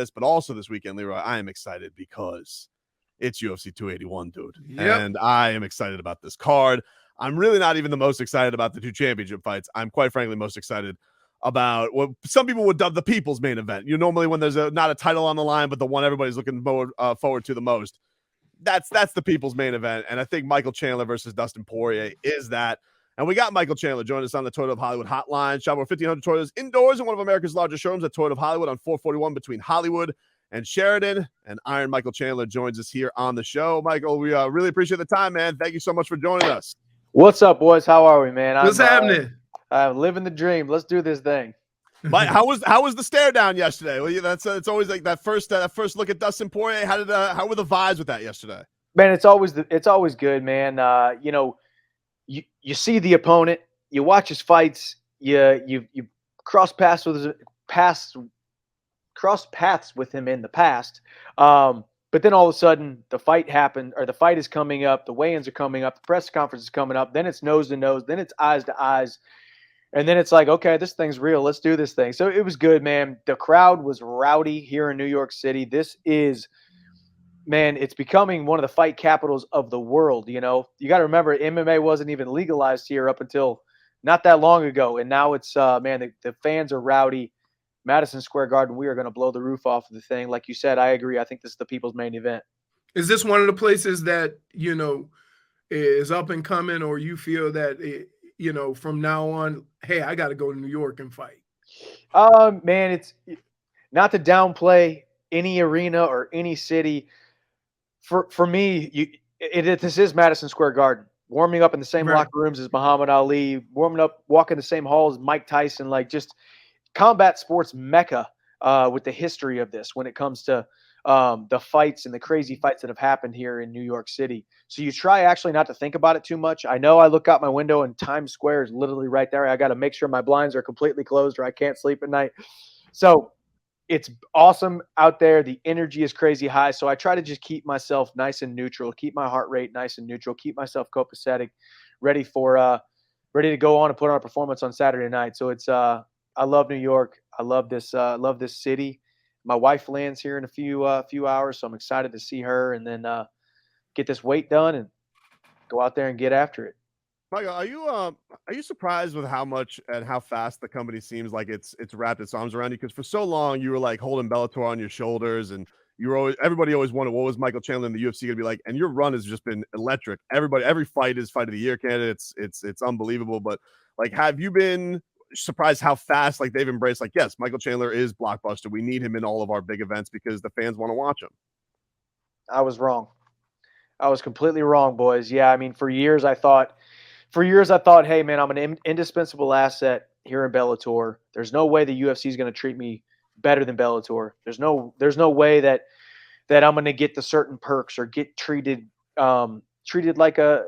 this, but also this weekend, Leroy, I am excited because it's UFC 281, dude. Yep. And I am excited about this card. I'm really not even the most excited about the two championship fights. I'm quite frankly most excited about what some people would dub the people's main event. Normally when there's not a title on the line, but the one everybody's looking forward to the most. That's the people's main event. And I think Michael Chandler versus Dustin Poirier is that. And we got Michael Chandler joining us on the Toyota of Hollywood hotline. Shop over 1,500 Toyotas indoors in one of America's largest showrooms at Toyota of Hollywood on 441 between Hollywood and Sheridan. And Iron Michael Chandler joins us here on the show. Michael, we really appreciate the time, man. Thank you so much for joining us. What's up, boys? How are we, man? What's happening? I'm living the dream. Let's do this thing. Mike, how was the stare down yesterday? Well, that's it's always like that first look at Dustin Poirier. How were the vibes with that yesterday? Man, it's always good, man. You see the opponent, you watch his fights, you cross paths with him in the past. But then all of a sudden the fight happened, or the fight is coming up, the weigh-ins are coming up, the press conference is coming up, then it's nose to nose, then it's eyes to eyes. And then it's like, okay, this thing's real. Let's do this thing. So it was good, man. The crowd was rowdy here in New York City. This is, man, it's becoming one of the fight capitals of the world. You got to remember, MMA wasn't even legalized here up until not that long ago. And now it's, man, the fans are rowdy. Madison Square Garden, we are going to blow the roof off of the thing. Like you said, I agree. I think this is the people's main event. Is this one of the places that, is up and coming, or you feel that, from now on, hey, I got to go to New York and fight? Man, it's not to downplay any arena or any city. For me, this is Madison Square Garden. Warming up in the same locker rooms as Muhammad Ali, walking the same halls as Mike Tyson, like just combat sports mecca with the history of this when it comes to the fights and the crazy fights that have happened here in New York City. So you try actually not to think about it too much. I know I look out my window and Times Square is literally right there. I got to make sure my blinds are completely closed or I can't sleep at night. So it's awesome out there. The energy is crazy high. So I try to just keep myself nice and neutral, keep my heart rate nice and neutral, keep myself copacetic, ready to go on and put on a performance on Saturday night. So it's, I love New York. I love this city. My wife lands here in a few hours, so I'm excited to see her and then get this weight done and go out there and get after it. Michael, are you surprised with how much and how fast the company seems like it's wrapped its arms around you? Because for so long you were like holding Bellator on your shoulders, and everybody always wondered what was Michael Chandler in the UFC going to be like. And your run has just been electric. Every fight is fight of the year candidate. It's unbelievable. But like, have you been surprised how fast like they've embraced like, yes, Michael Chandler is blockbuster. We need him in all of our big events because the fans want to watch him? I was wrong. I was completely wrong, boys. Yeah, I mean, for years I thought, hey, man, I'm an indispensable asset here in Bellator. There's no way the UFC is going to treat me better than Bellator. There's no way that I'm going to get the certain perks or get treated like a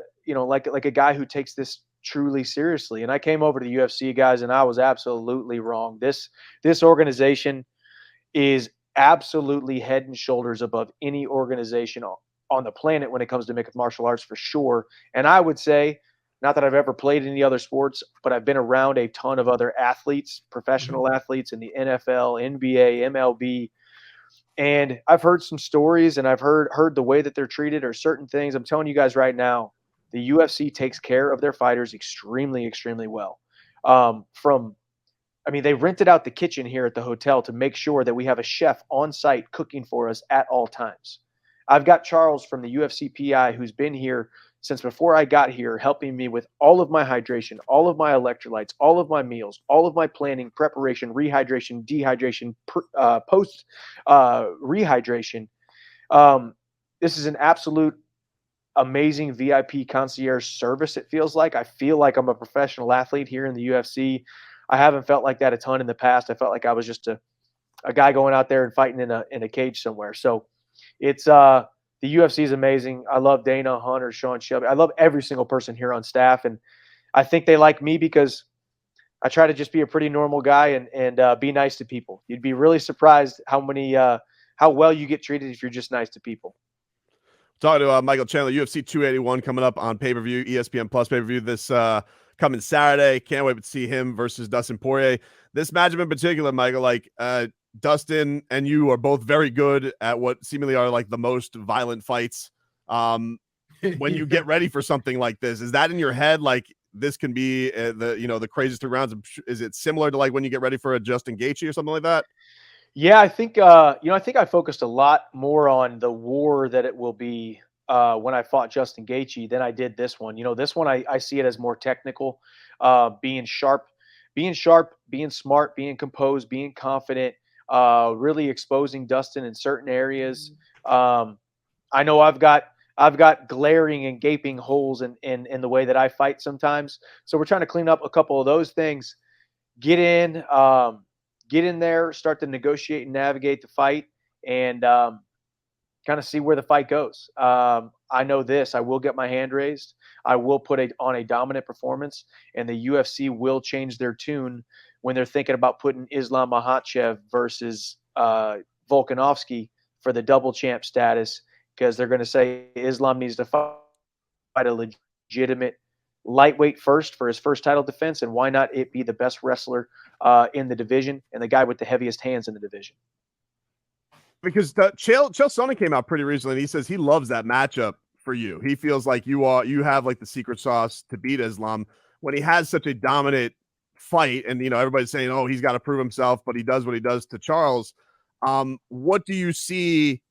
guy who takes this truly seriously. And I came over to the UFC, guys, and I was absolutely wrong. This organization is absolutely head and shoulders above any organization on the planet when it comes to mixed martial arts, for sure. And I would say, not that I've ever played any other sports, but I've been around a ton of other athletes, professional athletes in the NFL, NBA, MLB. And I've heard some stories and I've heard the way that they're treated or certain things. I'm telling you guys right now, the UFC takes care of their fighters extremely, extremely well. They rented out the kitchen here at the hotel to make sure that we have a chef on site cooking for us at all times. I've got Charles from the UFC PI who's been here since before I got here, helping me with all of my hydration, all of my electrolytes, all of my meals, all of my planning, preparation, rehydration, dehydration, post rehydration. This is an absolute amazing VIP concierge service. It feels like I feel like I'm a professional athlete here in the UFC. I haven't felt like that a ton in the past. I felt like I was just a guy going out there and fighting in a cage somewhere. So it's the UFC is amazing. I love Dana, Hunter, Sean Shelby. I love every single person here on staff, and I think they like me because I try to just be a pretty normal guy and be nice to people. You'd be really surprised how well you get treated if you're just nice to people. Talking to Michael Chandler, UFC 281 coming up on pay-per-view, ESPN Plus pay-per-view this coming Saturday. Can't wait to see him versus Dustin Poirier. This matchup in particular, Michael, like Dustin and you are both very good at what seemingly are like the most violent fights. When you get ready for something like this, is that in your head? Like this can be the craziest 3 rounds. Is it similar to like when you get ready for a Justin Gaethje or something like that? Yeah, I think I think I focused a lot more on the war that it will be when I fought Justin Gaethje than I did this one. This one I see it as more technical, being sharp, being smart, being composed, being confident, really exposing Dustin in certain areas. I know I've got glaring and gaping holes in the way that I fight sometimes. So we're trying to clean up a couple of those things. Get in, get in there, start to negotiate and navigate the fight, and kind of see where the fight goes. I know this: I will get my hand raised. I will put on a dominant performance, and the UFC will change their tune when they're thinking about putting Islam Makhachev versus Volkanovski for the double champ status, because they're going to say Islam needs to fight a legitimate lightweight first for his first title defense, and why not it be the best wrestler in the division and the guy with the heaviest hands in the division? Because Chael Sonnen came out pretty recently, and he says he loves that matchup for you. He feels like you have like the secret sauce to beat Islam when he has such a dominant fight, and everybody's saying, oh, he's got to prove himself, but he does what he does to Charles. What do you see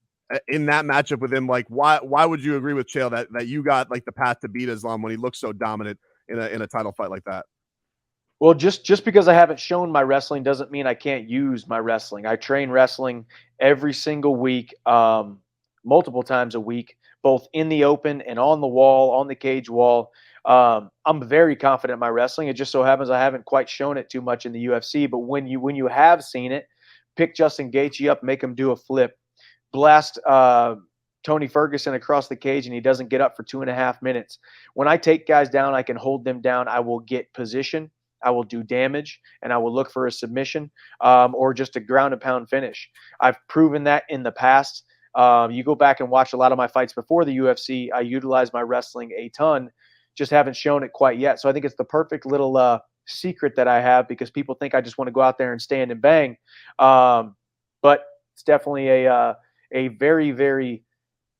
in that matchup with him? Like, why would you agree with Chael that you got like the path to beat Islam when he looks so dominant in a title fight like that? Well, just because I haven't shown my wrestling doesn't mean I can't use my wrestling. I train wrestling every single week, multiple times a week, both in the open and on the wall, on the cage wall. I'm very confident in my wrestling. It just so happens I haven't quite shown it too much in the UFC. But when you have seen it, pick Justin Gaethje up, make him do a flip, blast Tony Ferguson across the cage, and he doesn't get up for 2.5 minutes. When I take guys down, I can hold them down. I will get position. I will do damage, and I will look for a submission or just a ground and pound finish. I've proven that in the past. You go back and watch a lot of my fights before the UFC. I utilize my wrestling a ton, just haven't shown it quite yet. So I think it's the perfect little secret that I have, because people think I just want to go out there and stand and bang. But it's definitely a very, very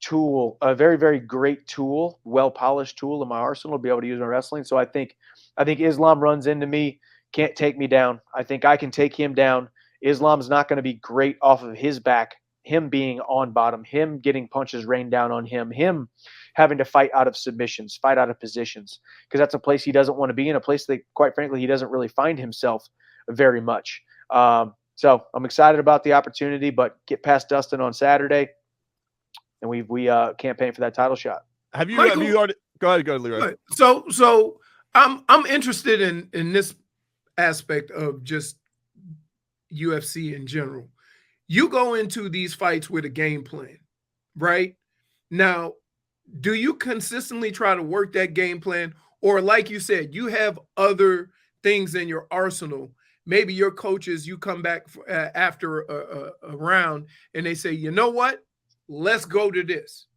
very great tool, well-polished tool in my arsenal to be able to use my wrestling. So I think Islam runs into me, can't take me down. I think I can take him down. Islam's not going to be great off of his back, him being on bottom, him getting punches rained down on him having to fight out of submissions, fight out of positions, because that's a place he doesn't want to be in, a place that, quite frankly, he doesn't really find himself very much. So I'm excited about the opportunity, but get past Dustin on Saturday, and we campaign for that title shot. Have you already? Go ahead, Leroy. So I'm interested in this aspect of just UFC in general. You go into these fights with a game plan, right? Now, do you consistently try to work that game plan, or like you said, you have other things in your arsenal? Maybe your coaches, you come back after a round and they say, you know what? Let's go to this.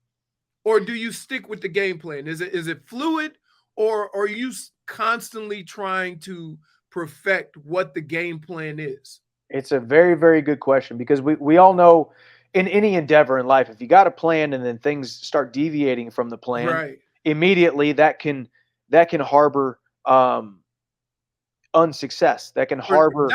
Or do you stick with the game plan? Is it fluid, or are you constantly trying to perfect what the game plan is? It's a very, very good question, because we all know in any endeavor in life, if you got a plan and then things start deviating from the plan, right, immediately that can harbor unsuccess, that can harbor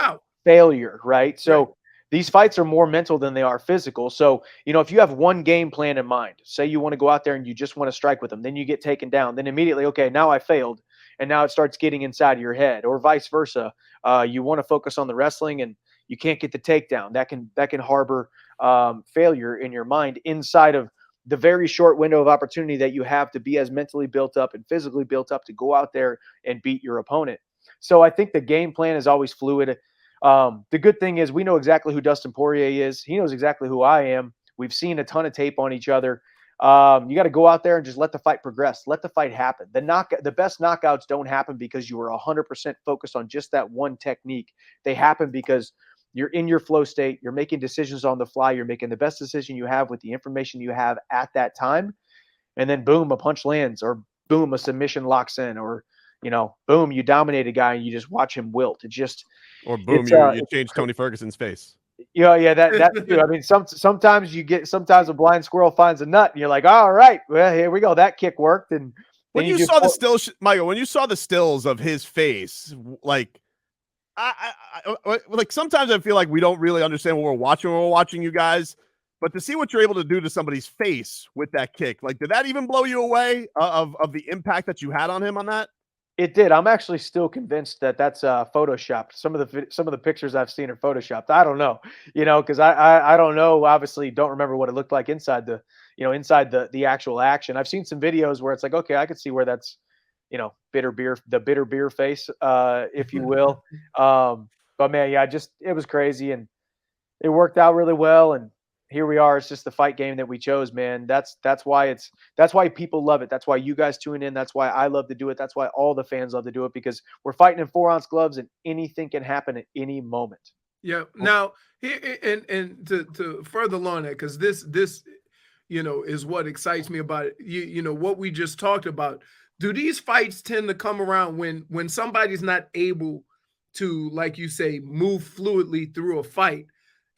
failure, right? So right. These fights are more mental than they are physical. So, if you have one game plan in mind, say you want to go out there and you just want to strike with them, then you get taken down, then immediately, okay, now I failed. And now it starts getting inside of your head, or vice versa. You want to focus on the wrestling and you can't get the takedown. That can harbor failure in your mind inside of the very short window of opportunity that you have to be as mentally built up and physically built up to go out there and beat your opponent. So I think the game plan is always fluid. The good thing is we know exactly who Dustin Poirier is. He knows exactly who I am. We've seen a ton of tape on each other. You got to go out there and just let the fight progress. Let the fight happen. The best knockouts don't happen because you were 100% focused on just that one technique. They happen because you're in your flow state. You're making decisions on the fly. You're making the best decision you have with the information you have at that time. And then boom, a punch lands, or boom, a submission locks in, or boom, you dominate a guy and you just watch him wilt. Or boom, you change Tony Ferguson's face. Yeah, that too. I mean, sometimes a blind squirrel finds a nut, and you're like, all right, well, here we go. That kick worked, and when you saw the stills, Michael, when you saw the stills of his face, like, like sometimes I feel like we don't really understand what we're watching when we're watching you guys, but to see what you're able to do to somebody's face with that kick, like, did that even blow you away of the impact that you had on him on that? It did. I'm actually still convinced that that's photoshopped. Some of the pictures I've seen are photoshopped. I don't know, because I don't know. Obviously, don't remember what it looked like inside the actual action. I've seen some videos where it's like, okay, I could see where that's, the bitter beer face, if you will. But man, yeah, it was crazy, and it worked out really well. And here we are. It's just the fight game that we chose, man. That's why people love it. That's why you guys tune in. That's why I love to do it. That's why all the fans love to do it, because we're fighting in 4-ounce gloves, and anything can happen at any moment. Yeah. Now, and to further along that, because this is what excites me about it. What we just talked about. Do these fights tend to come around when somebody's not able to, like you say, move fluidly through a fight?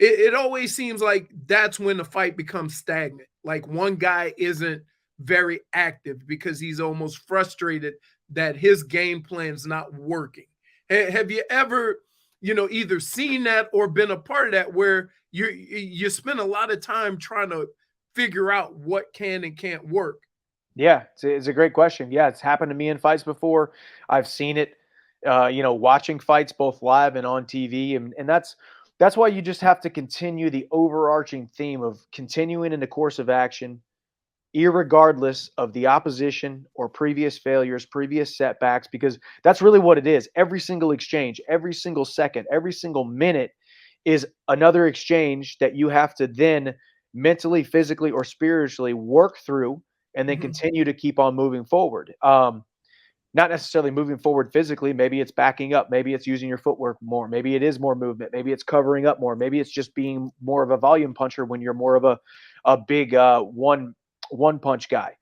It always seems like that's when the fight becomes stagnant. Like one guy isn't very active because he's almost frustrated that his game plan's not working. Have you ever, either seen that or been a part of that, where you spend a lot of time trying to figure out what can and can't work? Yeah, it's a great question. Yeah, it's happened to me in fights before. I've seen it, watching fights both live and on TV, and that's why you just have to continue the overarching theme of continuing in the course of action, irregardless of the opposition or previous failures, previous setbacks, because that's really what it is. Every single exchange, every single second, every single minute is another exchange that you have to then mentally, physically, or spiritually work through, and then continue to keep on moving forward. Not necessarily moving forward physically. Maybe it's backing up. Maybe it's using your footwork more. Maybe it is more movement. Maybe it's covering up more. Maybe it's just being more of a volume puncher when you're more of a big one punch guy.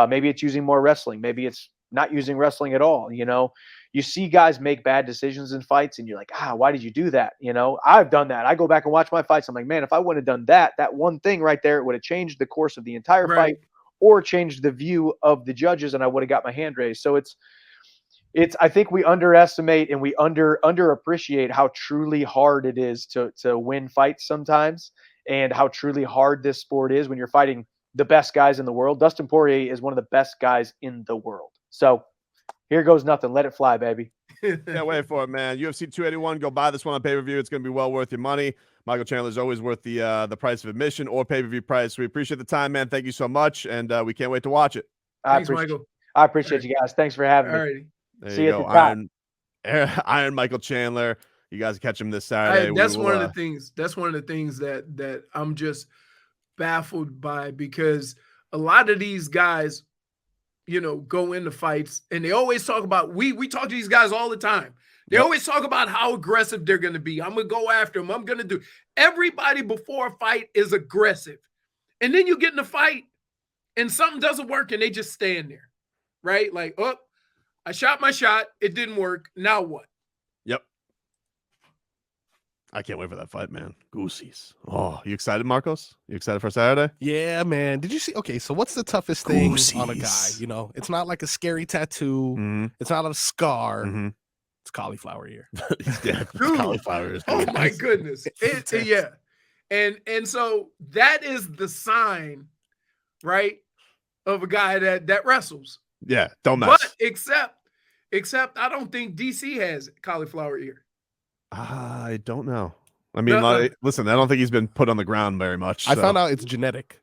Maybe it's using more wrestling. Maybe it's not using wrestling at all. You see guys make bad decisions in fights, and you're like, why did you do that? I've done that. I go back and watch my fights. I'm like, man, if I wouldn't have done that one thing right there, it would have changed the course of the entire fight, or changed the view of the judges, and I would have got my hand raised. So I think we underestimate and we underappreciate how truly hard it is to win fights sometimes, and how truly hard this sport is when you're fighting the best guys in the world. Dustin Poirier is one of the best guys in the world. So here goes nothing. Let it fly, baby. Can't wait for it, man. UFC 281. Go buy this one on pay-per-view. It's going to be well worth your money. Michael Chandler is always worth the price of admission or pay-per-view price. We appreciate the time, man. Thank you so much, and we can't wait to watch it. Thanks, Michael. I appreciate you guys. Thanks for having me. Alrighty. There See you you go. at the top. Iron Michael Chandler. You guys catch him this Saturday. That's one of the things. That's one of the things that I'm just baffled by, because a lot of these guys, go into fights and they always talk about, we talk to these guys all the time. They always talk about how aggressive they're going to be. I'm going to go after them. I'm going to do. Everybody before a fight is aggressive. And then you get in a fight and something doesn't work and they just stand there, right? Like, oh, I shot my shot. It didn't work. Now what? Yep. I can't wait for that fight, man. Goosies. Oh, you excited, Marcos? You excited for Saturday? Yeah, man. Did you see? Okay, so what's the toughest thing on a guy? It's not like a scary tattoo. Mm-hmm. It's not a scar. Mm-hmm. It's cauliflower ear. Yeah, cauliflower ear. Oh my goodness. Yeah. And so that is the sign, right, of a guy that wrestles. Yeah, don't mess. But except I don't think DC has cauliflower ear. I don't know. I mean, listen, I don't think he's been put on the ground very much. I found out it's genetic.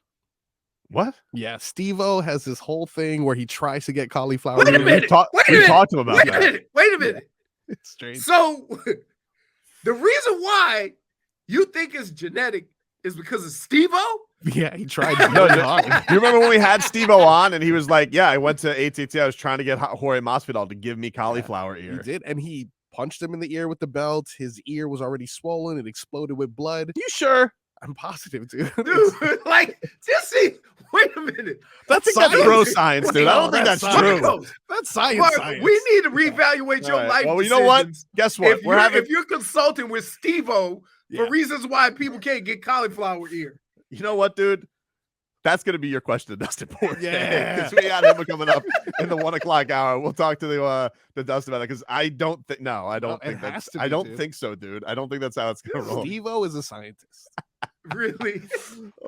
What? Yeah, Steve-O has this whole thing where he tries to get cauliflower. Wait a minute. We talked to him about that. Wait a minute. It's strange. So the reason why you think it's genetic is because of Steve-O? Yeah, he tried. No, do you remember when we had Steve-O on and he was like, yeah, I went to ATT. I was trying to get Jorge Masvidal to give me cauliflower ear. He did, and he punched him in the ear with the belt. His ear was already swollen. It exploded with blood. You sure? I'm positive, dude. Dude, like, just see. Wait a minute. That's bro science, dude. I don't think that's true. That's science. Mark, Science. we need to reevaluate your All right. life. Well, you know what? decisions. Guess what? If you're consulting with Steve-O for reasons why people can't get cauliflower ear. You know what, dude? That's going to be your question to Dustin Poirier. Yeah. Because we got him coming up in the 1 o'clock hour. We'll talk to the Dustin about that because I don't think I don't think so, dude. I don't think that's how it's going to roll. Steve-O is a scientist. Really?